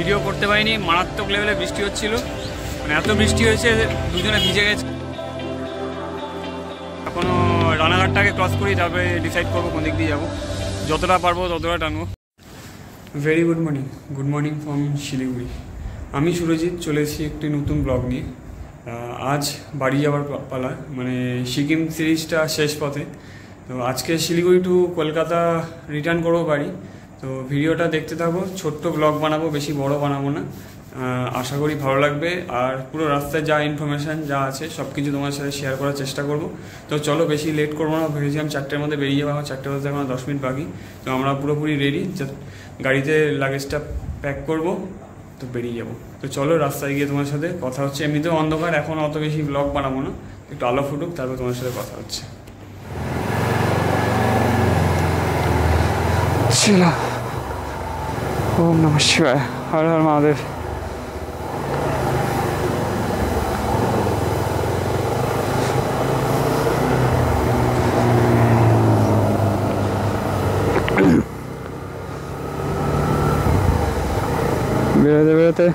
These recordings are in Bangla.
ভিডিও করতে পারিনি, মারাত্মক লেভেলে বৃষ্টি হচ্ছিল, মানে এত বৃষ্টি হয়েছে দুজনে ভিজে গেছে। এখনও রানাঘাটটাকে ক্রস করি, তারপরে ডিসাইড করবো কোন দিক দিয়ে যাবো, যতটা পারবো ততটা টানবো। Very good morning from Siliguri. আমি সুরজিৎ চলে এসেছি একটি নতুন ব্লগ নিয়ে। আজ বাড়ি যাওয়ার পালা, মানে সিকিম সিরিজটা শেষ পথে। তো আজকে শিলিগুড়ি টু কলকাতা রিটার্ন করবো বাড়ি। তো ভিডিওটা দেখতে থাকো, ছোট্ট ব্লগ বানাবো, বেশি বড় বানাবো না। আশা করি ভালো লাগবে। আর পুরো রাস্তায় যা ইনফরমেশান যা আছে সব কিছু তোমার সাথে শেয়ার করার চেষ্টা করব। তো চলো, বেশি লেট করবো না। ভেবেছিলাম 4টের মধ্যে বেরিয়ে যাবো, আমার 4টে বাজতে এখন 10 মিনিট বাকি। তো আমরা পুরোপুরি রেডি, গাড়িতে লাগেজটা প্যাক করব, তো বেরিয়ে যাবো। তো চলো, রাস্তায় গিয়ে তোমার সাথে কথা হচ্ছে। এমনিতেও অন্ধকার, এখন অত বেশি ব্লগ বানাবো না, একটু আলো ফুটুক, তারপর তোমার সাথে কথা হচ্ছে। চলো, ওম নমঃ শিবায়, হর হর মহাদেব। বেরোতে বেরোতে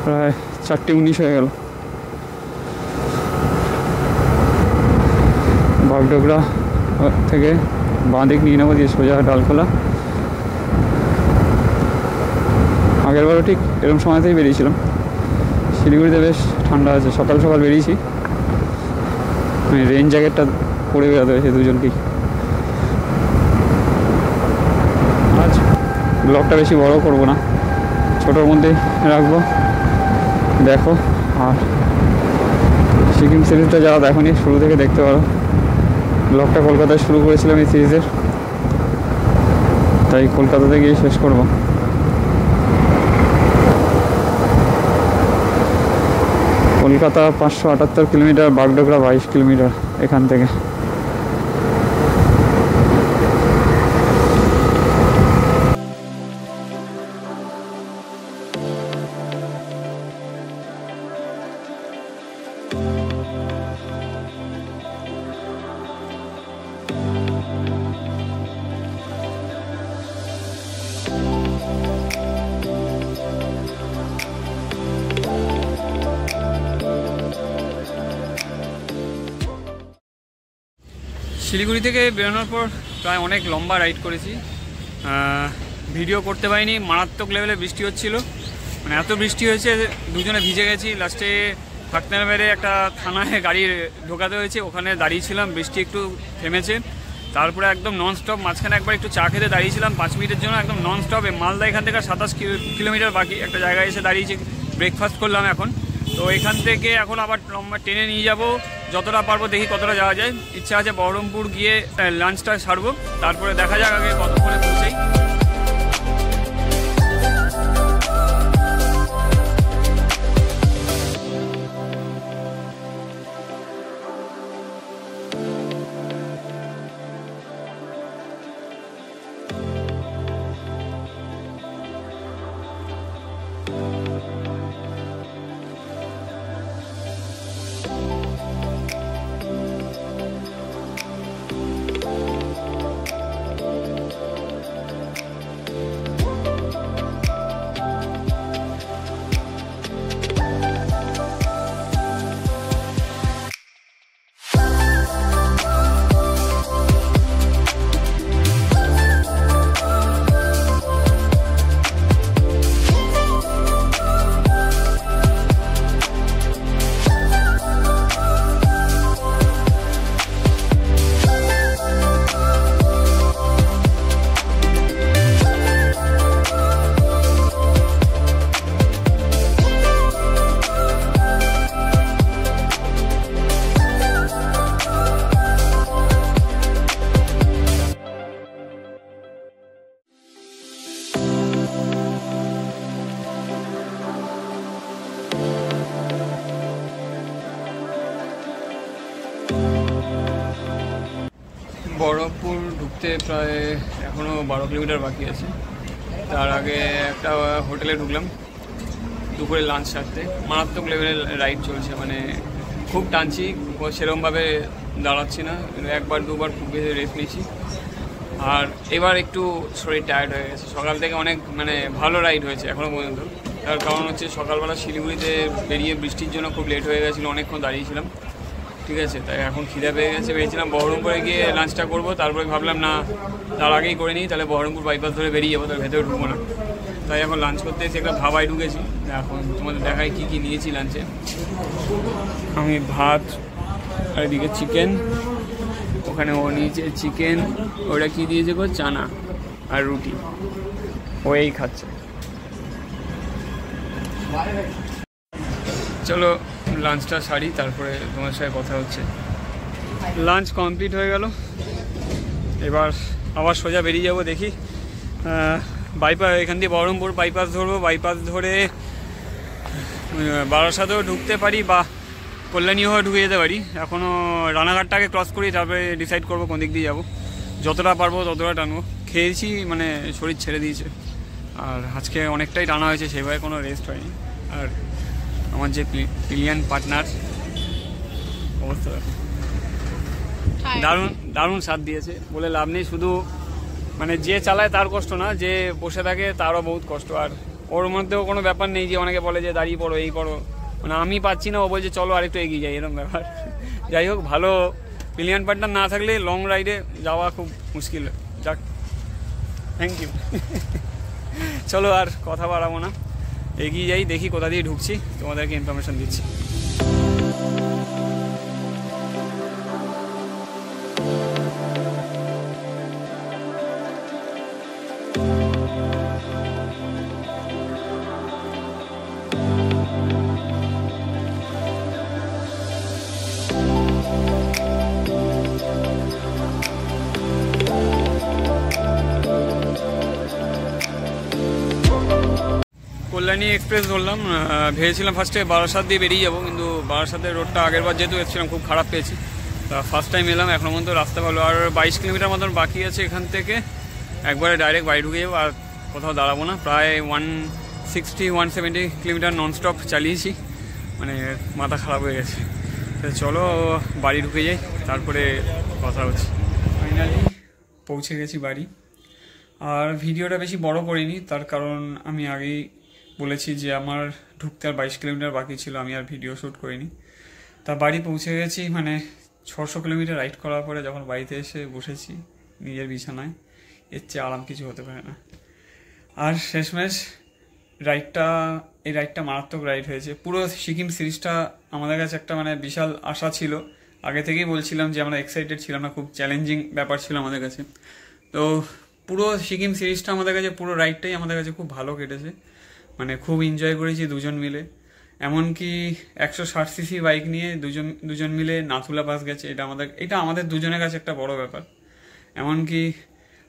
প্রায় 4:19 হয়ে গেল। বাগডোগরা থেকে বাঁদিক নিয়ে নেবো, দিয়ে সোজা ডালখোলা। আগেরবারও ঠিক এরকম সময়তেই বেরিয়েছিলাম। শিলিগুড়িতে বেশ ঠান্ডা আছে, সকাল সকাল বেরিয়েছি, মানে রেইন জ্যাকেটটা পরে বেরোতে হয়েছে দুজনকেই। আজ ব্লগটা বেশি বড় করব না, ছোটোর মধ্যেই রাখবো। দেখো, আর সিকিম সিরিজটা যারা দেখোনি শুরু থেকে দেখতে পারো। ব্লগটা কলকাতায় শুরু করেছিলাম এই সিরিজের, তাই কলকাতাতে গিয়ে শেষ করব। কলকাতা 578 কিলোমিটার, বাগডোগরা 22 কিলোমিটার এখান থেকে। শিলিগুড়ি থেকে বেরোনোর পর প্রায় অনেক লম্বা রাইড করেছি, ভিডিও করতে পারিনি, মারাত্মক লেভেলে বৃষ্টি হচ্ছিল, মানে এত বৃষ্টি হয়েছে দুজনে ভিজে গেছি। লাস্টে ফাকনারবাড়ে একটা থানায় গাড়ি ঢোকাতে হয়েছে, ওখানে দাঁড়িয়েছিলাম, বৃষ্টি একটু থেমেছে। তারপরে একদম ননস্টপ, মাঝখানে একবার একটু চা খেতে দাঁড়িয়েছিলাম 5 মিনিটের জন্য, একদম ননস্টপ। মালদা এখান থেকে 27 কিলোমিটার বাকি একটা জায়গায় এসে দাঁড়িয়েছি, ব্রেকফাস্ট করলাম এখন। তো এখান থেকে এখন আবার লম্বা ট্রেনে নিয়ে যাব, যতটা পারবো দেখি কতটা যাওয়া যায়। ইচ্ছা আছে বহরমপুর গিয়ে লাঞ্চটা সারবো, তারপরে দেখা যাক আগে কতক্ষণে পৌঁছাই। বহরমপুর ঢুকতে প্রায় এখনও 12 কিলোমিটার বাকি আছে। তার আগে একটা হোটেলে ঢুকলাম দুপুরে লাঞ্চ সারতে। মারাত্মক লেভেলের রাইড চলছে, মানে খুব টানছি, সেরকমভাবে দাঁড়াচ্ছি না, একবার দুবার খুব বেশি রেস্ট নিচ্ছি। আর এবার একটু শরীর টায়ার্ড হয়ে গেছে। সকাল থেকে অনেক মানে ভালো রাইড হয়েছে এখনও পর্যন্ত। তার কারণ হচ্ছে সকালবেলা শিলিগুড়িতে বেরিয়ে বৃষ্টির জন্য খুব লেট হয়ে গেছিলো, অনেকক্ষণ দাঁড়িয়েছিলাম, ঠিক আছে। তাই এখন খিদে পেয়ে গেছে, ভেবেছিলাম বহরমপুরে গিয়ে লাঞ্চটা করবো, তারপরে ভাবলাম না তার আগেই করে নিই, তাহলে বহরমপুর বাইপাস ধরে বেরিয়ে যাবো, তার ভেতরে ঢুকবো না। তাই এখন লাঞ্চ করতে এসে একটা ধাবায় ঢুকেছি। এখন তোমাদের দেখাই কী কী নিয়েছি লাঞ্চে। আমি ভাত, আর এদিকে চিকেন, ওখানে ও নিয়েছে চিকেন, ওটা কী দিয়েছে গো, চানা আর রুটি, ও এই খাচ্ছে। চলো লাঞ্চটা সারি, তারপরে তোমার সাথে কথা হচ্ছে। লাঞ্চ কমপ্লিট হয়ে গেল, এবার আবার সোজা বেরিয়ে যাবো। দেখি বাইপাস, এখান দিয়ে বহরমপুর বাইপাস ধরবো, বাইপাস ধরে বারাসাতেও ঢুকতে পারি বা কল্যাণীও ঢুকে যেতে পারি। এখনও রানাঘাটটাকে ক্রস করি, তারপরে ডিসাইড করবো কোন দিক দিয়ে যাবো। যতটা পারবো ততটা টানবো। খেয়েছি, মানে শরীর ছেড়ে দিয়েছে, আর আজকে অনেকটাই টানা হয়েছে, সেভাবে কোনো রেস্ট হয়নি। আর আমার যে পিলিয়ান পার্টনার, অবস্থা দারুণ দারুণ স্বাদ দিয়েছে, বলে লাভ নেই। শুধু মানে যে চালায় তার কষ্ট না, যে বসে থাকে তারও বহুত কষ্ট। আর ওর মধ্যেও কোনো ব্যাপার নেই যে অনেকে বলে যে দাঁড়িয়ে পড়ো, এই করো, মানে আমি পাচ্ছি না, ও বলছে চলো আরেকটু এগিয়ে যাই, এরকম ব্যাপার। যাই হোক, ভালো পিলিয়ান পার্টনার না থাকলে লং রাইডে যাওয়া খুব মুশকিল। যাক, থ্যাংক ইউ। চলো আর কথা বাড়াবো না, এগিয়ে যাই, দেখি কোথা দিয়ে ঢুকছি, তোমাদেরকে ইনফরমেশন দিচ্ছি। কল্যাণী এক্সপ্রেস ধরলাম, ভেবেছিলাম ফার্স্টে বারাসাত দিয়ে বেরিয়ে যাবো, কিন্তু বারাসাতের রোডটা আগেরবার যেহেতু এসেছিলাম খুব খারাপ পেয়েছি, তা ফার্স্ট টাইম এলাম। এখনো পর্যন্ত রাস্তা ভালো, আর 22 কিলোমিটার মতন বাকি আছে এখান থেকে, একবারে ডাইরেক্ট বাড়ি ঢুকে যাবো, আর কোথাও দাঁড়াবো না। প্রায় 160-170 কিলোমিটার ননস্টপ চালিয়েছি, মানে মাথা খারাপ হয়ে গেছে। চলো বাড়ি ঢুকে যাই, তারপরে কথা হচ্ছে। ফাইনালি পৌঁছে গেছি বাড়ি। আর ভিডিওটা বেশি বড় করিনি, তার কারণ আমি আগেই বলেছি যে আমার ঢুকতে আর 22 কিলোমিটার বাকি ছিল, আমি আর ভিডিও শ্যুট করিনি। তা বাড়ি পৌঁছে গেছি, মানে 600 কিলোমিটার রাইড করার পরে যখন বাড়িতে এসে বসেছি নিজের বিছানায়, এর চেয়ে আরাম কিছু হতে পারে না। আর শেষমেশ এই রাইডটা মারাত্মক রাইড হয়েছে। পুরো সিকিম সিরিজটা আমাদের কাছে একটা মানে বিশাল আশা ছিল, আগে থেকেই বলছিলাম যে আমরা এক্সাইটেড ছিলাম না, খুব চ্যালেঞ্জিং ব্যাপার ছিল আমাদের কাছে। তো পুরো সিকিম সিরিজটা আমাদের কাছে, পুরো রাইডটাই আমাদের কাছে খুব ভালো কেটেছে, মানে খুব এনজয় করেছি দুজন মিলে। এমনকি 160 সিসি বাইক নিয়ে দুজন মিলে নাথুলা পাস গেছে, এটা আমাদের দুজনের কাছে একটা বড় ব্যাপার। এমনকি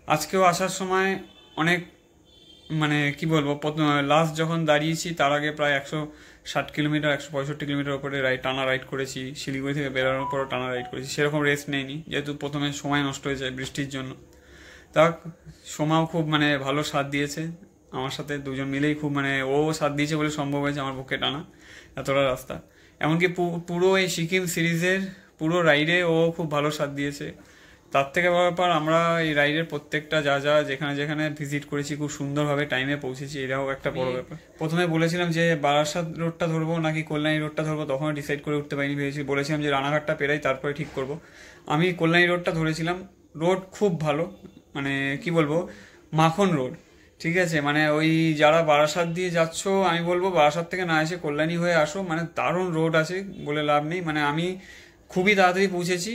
আজকেও আসার সময় অনেক, মানে কি বলবো, লাস্ট যখন দাঁড়িয়েছি তার আগে প্রায় 160 কিলোমিটার 165 কিলোমিটার উপরে টানা রাইড করেছি। শিলিগুড়ি থেকে বেরোনোর পরও টানা রাইড করেছি, সেরকম রেস্ট নেইনি, যেহেতু প্রথমে সময় নষ্ট হয়ে যায় বৃষ্টির জন্য। তা সোমাও খুব মানে ভালো সাথ দিয়েছে আমার সাথে, দুজন মিলেই খুব মানে ও সাথ দিয়েছে বলে সম্ভব হয়েছে আমার পক্ষে টানা এতটা রাস্তা। এমনকি পুরো এই সিকিম সিরিজের পুরো রাইডে ও খুব ভালো সাথ দিয়েছে। তার থেকে বড় ব্যাপার, আমরা এই রাইডের প্রত্যেকটা যেখানে যেখানে ভিজিট করেছি খুব সুন্দরভাবে টাইমে পৌঁছেছি, এটাও একটা বড় ব্যাপার। প্রথমে বলেছিলাম যে বারাসাত রোডটা ধরবো নাকি কল্যাণী রোডটা ধরবো, তখন ডিসাইড করে উঠতে পারিনি। বলেছিলাম যে রানাঘাটটা পেরাই তারপরে ঠিক করব। আমি কল্যাণী রোডটা ধরেছিলাম। রোড খুব ভালো, মানে কি বলবো, মাখন রোড, ঠিক আছে। মানে ওই যারা বারাসাত দিয়ে যাচ্ছ, আমি বলবো বারাসাত থেকে না এসে কল্যাণী হয়ে আসো, মানে দারুণ রোড আছে, বলে লাভ নেই। মানে আমি খুবই তাড়াতাড়ি পৌঁছেছি।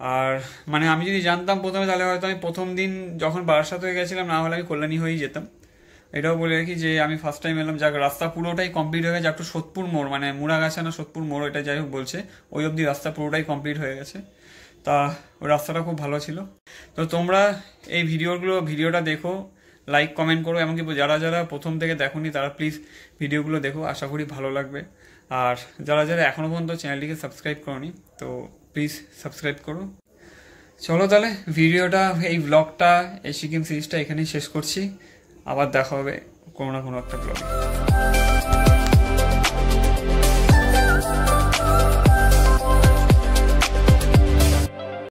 আর মানে আমি যদি জানতাম প্রথমে, তাহলে হয়তো আমি প্রথম দিন যখন বারাসাত হয়ে গেছিলাম, না হলে আমি কল্যাণী হয়েই যেতাম। এটাও বলে রাখি যে আমি ফার্স্ট টাইম এলাম, যাক রাস্তা পুরোটাই কমপ্লিট হয়ে গেছে। একটু সোদপুর মোড়, মানে মুড়াগাছা না সোদপুর মোড়, এটা যাই হোক বলছে, ওই অবধি রাস্তা পুরোটাই কমপ্লিট হয়ে গেছে। তা ওই রাস্তাটা খুব ভালো ছিল। তো তোমরা এই ভিডিওটা দেখো, লাইক কমেন্ট করো, এমনকি যারা যারা প্রথম থেকে দেখোনি তারা প্লিজ ভিডিওগুলো দেখো, আশা করি ভালো লাগবে। আর যারা যারা এখনও পর্যন্ত চ্যানেলটিকে সাবস্ক্রাইব করোনি, তো প্লিজ সাবস্ক্রাইব করো। চলো তাহলে ভিডিওটা, এই ব্লগটা, এই সিকিম সিরিজটা এখানেই শেষ করছি। আবার দেখা হবে কোনো না কোনো একটা ব্লগে।